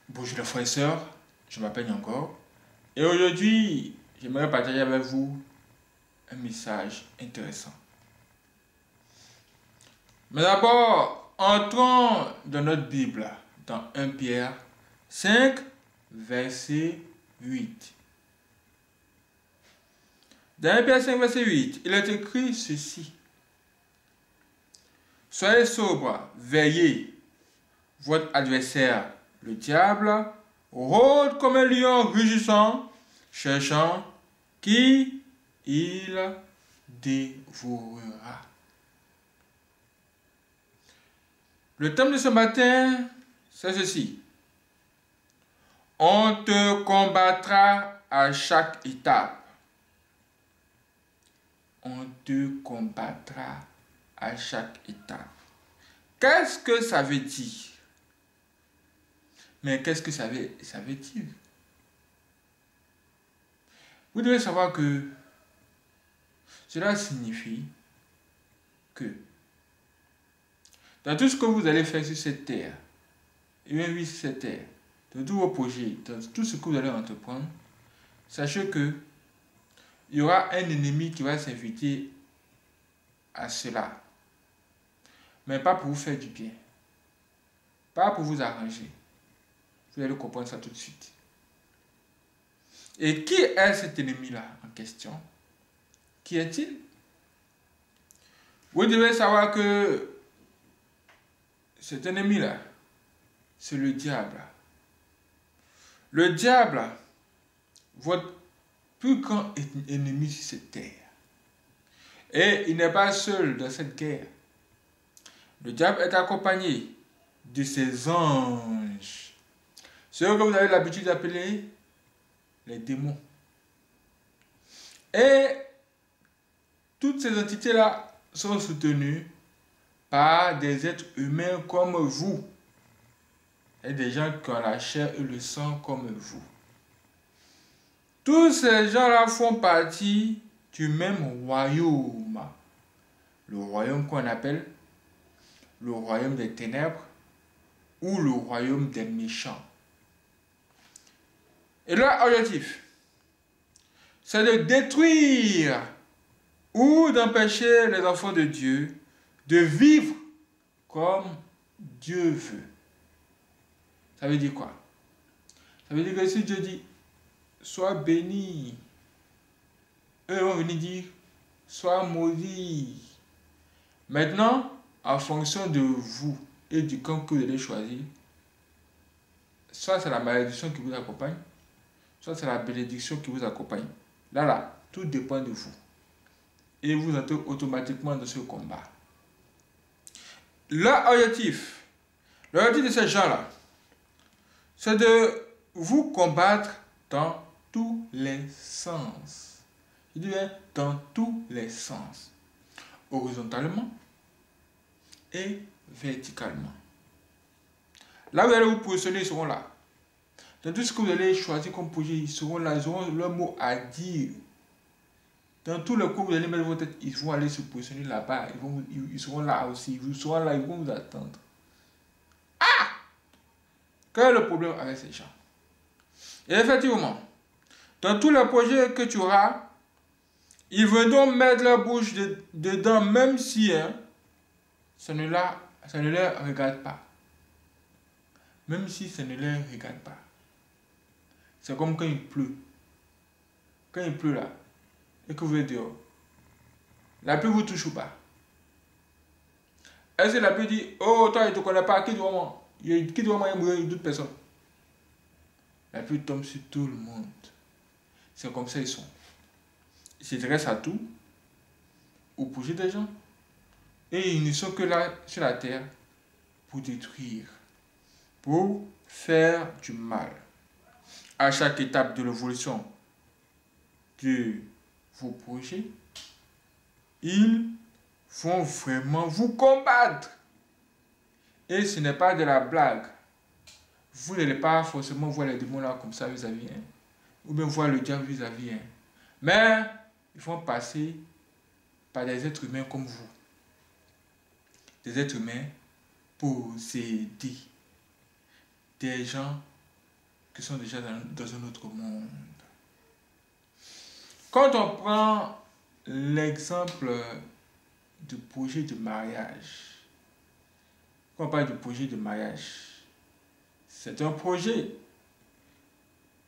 Bonjour les frères et sœurs, je m'appelle encore et aujourd'hui j'aimerais partager avec vous un message intéressant. Mais d'abord, entrons dans notre Bible, dans 1 Pierre 5, verset 8. Dans 1 Pierre 5, verset 8, il est écrit ceci. Soyez sobres, veillez, votre adversaire, le diable, rôde comme un lion rugissant, cherchant qui il dévorera. Le thème de ce matin, c'est ceci. On te combattra à chaque étape. On te combattra à chaque étape. Qu'est-ce que ça veut dire? Mais qu'est-ce que ça veut dire? Vous devez savoir que cela signifie que dans tout ce que vous allez faire sur cette terre, et bien oui, sur cette terre, dans tous vos projets, dans tout ce que vous allez entreprendre, sachez que il y aura un ennemi qui va s'inviter à cela. Mais pas pour vous faire du bien. Pas pour vous arranger. Vous allez comprendre ça tout de suite. Et qui est cet ennemi-là en question? Qui est-il? Vous devez savoir que cet ennemi-là, c'est le diable. Le diable, votre plus grand ennemi sur cette terre. Et il n'est pas seul dans cette guerre. Le diable est accompagné de ses anges. Ceux que vous avez l'habitude d'appeler les démons. Et toutes ces entités-là sont soutenues par des êtres humains comme vous. Et des gens qui ont la chair et le sang comme vous. Tous ces gens-là font partie du même royaume. Le royaume qu'on appelle le royaume des ténèbres ou le royaume des méchants. Et leur objectif, c'est de détruire ou d'empêcher les enfants de Dieu de vivre comme Dieu veut. Ça veut dire quoi? Ça veut dire que si Dieu dit, sois béni, eux vont venir dire, sois maudit. Maintenant, en fonction de vous et du camp que vous allez choisir, soit c'est la malédiction qui vous accompagne, soit c'est la bénédiction qui vous accompagne. Là, tout dépend de vous. Et vous entrez automatiquement dans ce combat. L'objectif de ces gens-là, c'est de vous combattre dans tous les sens. Je dis bien dans tous les sens. Horizontalement et verticalement. Là où vous allez vous positionner, ils seront là. Dans tout ce que vous allez choisir comme projet, ils seront là, ils auront leur mot à dire. Dans tous les coups, vous allez mettre votre tête, ils vont aller se positionner là-bas. Ils seront là aussi. Ils seront là, ils vont vous attendre. Ah! Quel est le problème avec ces gens? Et effectivement, dans tous les projets que tu auras, ils viendront mettre leur bouche dedans, même si ça ne les regarde pas. Même si ça ne les regarde pas. C'est comme quand il pleut. Quand il pleut là, et que vous êtes dehors, la pluie vous touche ou pas? Est-ce que la pluie dit, oh toi je ne te connais pas, qui doit moi? Qui doit moi mourir d'autres personnes? La pluie tombe sur tout le monde. C'est comme ça ils sont. Ils s'intéressent à tout, au projet des gens. Et ils ne sont que là sur la terre pour détruire, pour faire du mal. À chaque étape de l'évolution de vos projets, ils vont vraiment vous combattre. Et ce n'est pas de la blague. Vous n'allez pas forcément voir les démons là comme ça vis-à-vis, ou bien voir le diable vis-à-vis. Mais ils vont passer par des êtres humains comme vous. Des êtres humains possédés. Des gens qui sont déjà dans un autre monde. Quand on prend l'exemple du projet de mariage, quand on parle du projet de mariage, c'est un projet.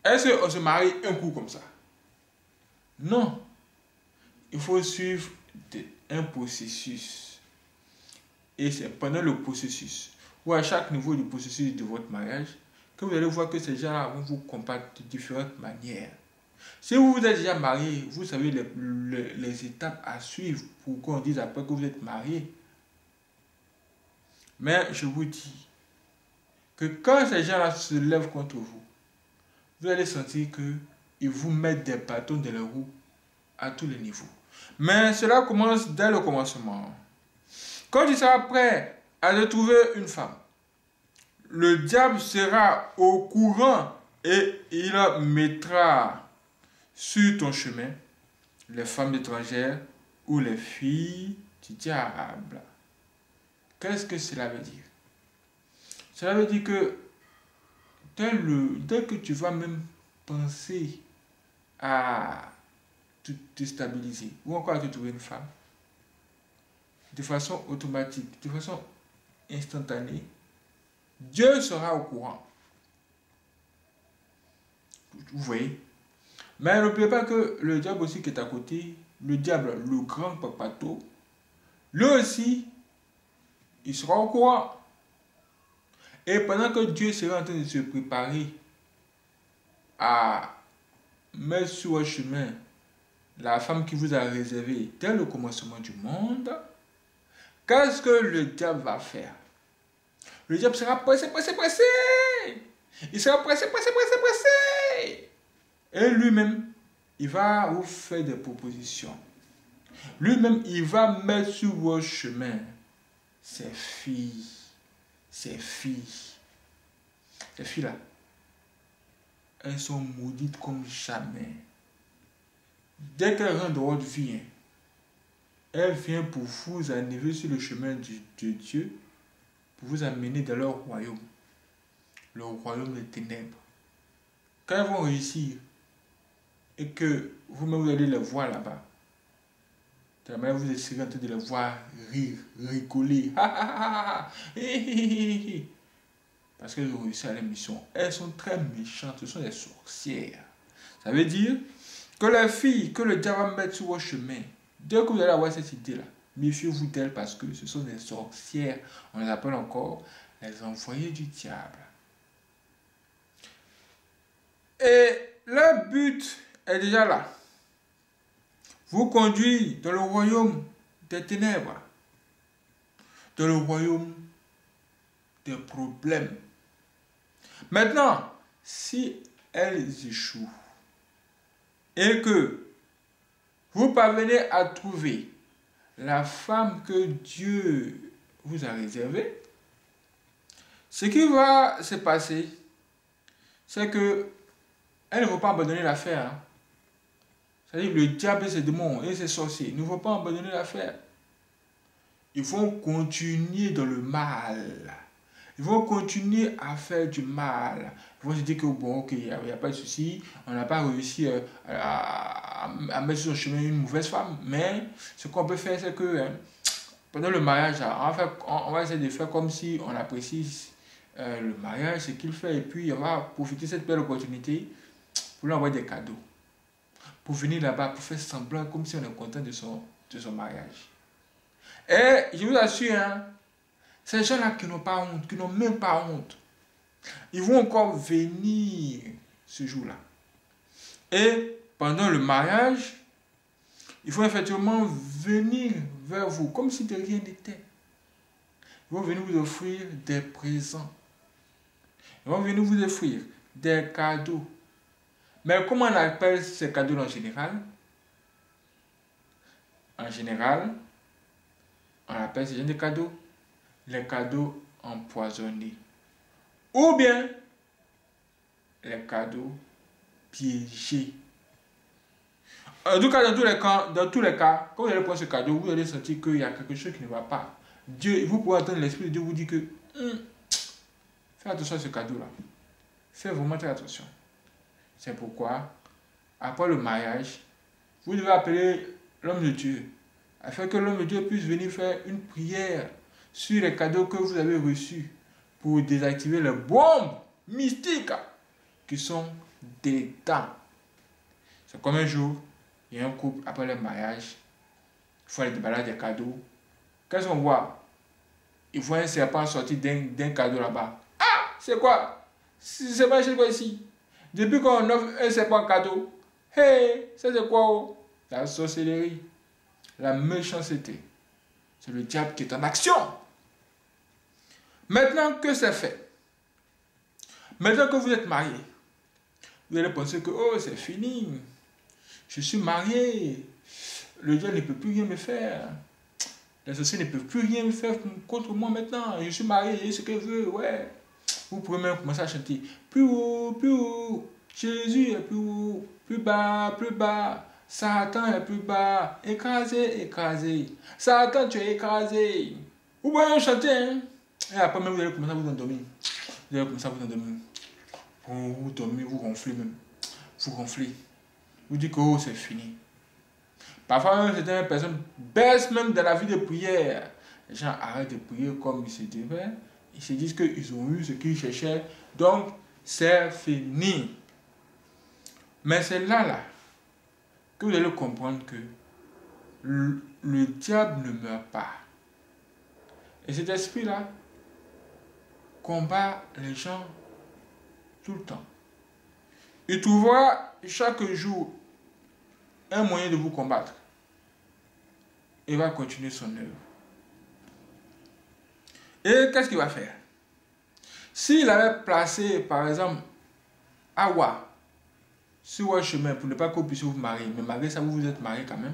Est-ce qu'on se marie un coup comme ça? Non. Il faut suivre un processus. Et c'est pendant le processus, ou à chaque niveau du processus de votre mariage, que vous allez voir que ces gens-là vont vous combattre de différentes manières. Si vous vous êtes déjà marié, vous savez les étapes à suivre pour qu'on dise après que vous êtes marié. Mais je vous dis que quand ces gens-là se lèvent contre vous, vous allez sentir qu'ils vous mettent des bâtons dans les roues à tous les niveaux. Mais cela commence dès le commencement. Quand tu seras prêt à te trouver une femme, le diable sera au courant et il mettra sur ton chemin les femmes étrangères ou les filles du diable. Qu'est-ce que cela veut dire? Cela veut dire que dès que tu vas même penser à te stabiliser ou encore à te trouver une femme, de façon automatique, de façon instantanée, Dieu sera au courant. Vous voyez? Mais n'oubliez pas que le diable aussi qui est à côté, le diable, le grand papato, lui aussi, il sera au courant. Et pendant que Dieu sera en train de se préparer à mettre sur votre chemin la femme qui vous a réservée dès le commencement du monde, qu'est-ce que le diable va faire? Le diable sera pressé. Il sera pressé. Et lui-même, il va vous faire des propositions. Lui-même, il va mettre sur votre chemin ces filles. Ces filles-là, elles sont maudites comme jamais. Dès qu'elles rentrent dans votre vie, elles viennent pour vous enlever sur le chemin de Dieu, pour vous amener dans leur royaume, le royaume des ténèbres. Quand elles vont réussir, et que vous-même vous allez les voir là-bas, vous essayez en train de les voir rire, rigoler. Parce qu'elles ont réussi à la mission. Elles sont très méchantes, ce sont des sorcières. Ça veut dire que les filles que le diable va mettre sur votre chemin, dès que vous allez avoir cette idée-là, méfiez-vous d'elles parce que ce sont des sorcières. On les appelle encore les envoyés du diable. Et leur but est déjà là. Vous conduire dans le royaume des ténèbres, dans le royaume des problèmes. Maintenant, si elles échouent et que vous parvenez à trouver la femme que Dieu vous a réservée, ce qui va se passer, c'est que elles ne vont pas abandonner l'affaire. C'est-à-dire le diable et ses démons et ses sorciers ne vont pas abandonner l'affaire. Ils vont continuer dans le mal. Ils vont continuer à faire du mal. Ils vont se dire que bon, ok, il n'y a pas de souci, on n'a pas réussi à mettre sur le chemin une mauvaise femme. Mais ce qu'on peut faire, c'est que pendant le mariage, on va essayer de faire comme si on apprécie le mariage, ce qu'il fait, et puis on va profiter de cette belle opportunité pour lui envoyer des cadeaux. Pour venir là-bas, pour faire semblant comme si on est content de son mariage. Et je vous assure, ces gens-là qui n'ont pas honte, qui n'ont même pas honte, ils vont encore venir ce jour-là. Et pendant le mariage, il faut effectivement venir vers vous, comme si de rien n'était. Ils vont venir vous offrir des présents. Ils vont venir vous offrir des cadeaux. Mais comment on appelle ces cadeaux en général? En général, on appelle ces genre de cadeaux les cadeaux empoisonnés. Ou bien les cadeaux piégés. En tout cas, dans tous les cas, quand vous allez prendre ce cadeau, vous allez sentir qu'il y a quelque chose qui ne va pas. Dieu, vous pouvez entendre l'Esprit de Dieu vous dire que fais attention à ce cadeau-là. faites vraiment très attention. C'est pourquoi, après le mariage, vous devez appeler l'homme de Dieu, afin que l'homme de Dieu puisse venir faire une prière sur les cadeaux que vous avez reçus pour désactiver les bombes mystiques qui sont dedans. C'est comme un jour, il y a un couple après le mariage, il faut aller déballer des cadeaux. Qu'est-ce qu'on voit? Ils voient un serpent sortir d'un cadeau là-bas. Ah, c'est quoi? C'est pas chez quoi ici? Depuis qu'on offre un serpent cadeau, hey, ça c'est quoi? Oh? La sorcellerie, la méchanceté. C'est le diable qui est en action. Maintenant que c'est fait, maintenant que vous êtes marié, vous allez penser que oh, c'est fini. Je suis marié. Le diable ne peut plus rien me faire. Les sorciers ne peuvent plus rien me faire contre moi maintenant. Je suis marié, j'ai ce que je veux, ouais. Vous pouvez même commencer à chanter. Plus haut, plus haut. Jésus est plus haut. Plus bas, plus bas. Satan est plus bas. Écrasé, écrasé. Satan, tu es écrasé. Vous pouvez même chanter, hein. Et après même, vous allez commencer à vous endormir. Vous allez commencer à vous endormir. Vous dormez, vous gonflez même. Vous gonflez. Vous dites que oh, c'est fini. Parfois, même certaines personnes baissent même dans la vie de prière. Les gens arrêtent de prier comme ils se devaient. Ils se disent qu'ils ont eu ce qu'ils cherchaient. Donc, c'est fini. Mais c'est là que vous allez comprendre que le diable ne meurt pas. Et cet esprit-là combat les gens tout le temps. Il trouvera chaque jour un moyen de vous combattre. Il va continuer son œuvre. Et qu'est-ce qu'il va faire? S'il avait placé, par exemple, Awa sur votre chemin pour ne pas que vous puissiez vous marier, mais malgré ça, vous êtes marié quand même,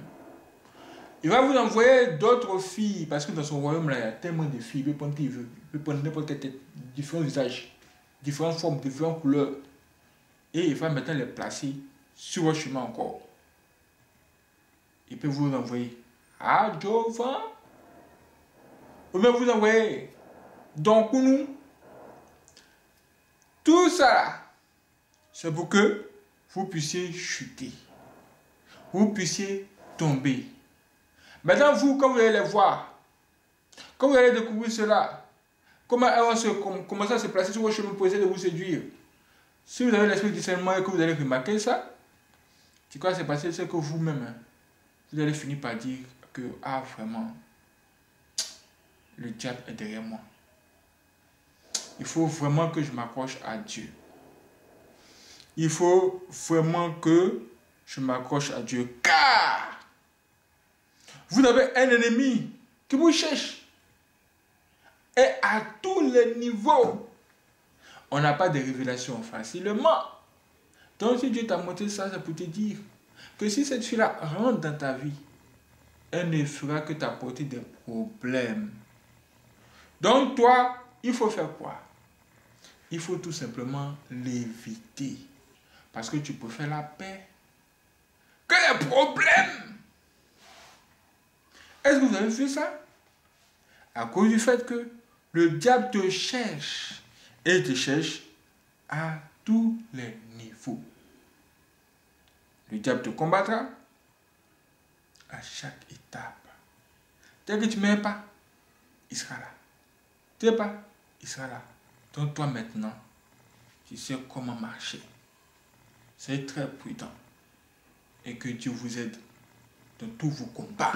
il va vous envoyer d'autres filles, parce que dans son royaume, là, il y a tellement de filles, il peut prendre qui il veut, il peut prendre n'importe quelle tête, différents visages, différentes formes, différentes couleurs, et il va maintenant les placer sur votre chemin encore. Il peut vous envoyer à Jovan, ou même vous envoyer donc nous. Tout ça, c'est pour que vous puissiez chuter, vous puissiez tomber. Maintenant, vous, quand vous allez les voir, quand vous allez découvrir cela, comment elles vont commencer à se placer sur vos chemins pour essayer de vous séduire. Si vous avez l'esprit du discernement et que vous allez remarquer ça, c'est quoi s'est passé? C'est que vous-même, hein, vous allez finir par dire que, ah, vraiment, le diable est derrière moi. Il faut vraiment que je m'accroche à Dieu. Il faut vraiment que je m'accroche à Dieu. Car vous avez un ennemi qui vous cherche. Et à tous les niveaux. On n'a pas de révélation facilement. Donc si Dieu t'a montré ça, c'est pour te dire que si cette fille-là rentre dans ta vie, elle ne fera que t'apporter des problèmes. Donc toi, il faut faire quoi? Il faut tout simplement l'éviter. Parce que tu peux faire la paix que les problèmes. Est-ce que vous avez vu ça? À cause du fait que le diable te cherche. Et te cherche à tous les niveaux. Le diable te combattra à chaque étape. Dès que tu ne m'aimes pas, il sera là. Tu n'aimes pas, il sera là. Donc toi maintenant, tu sais comment marcher. C'est très prudent. Et que Dieu vous aide dans tous vos combats.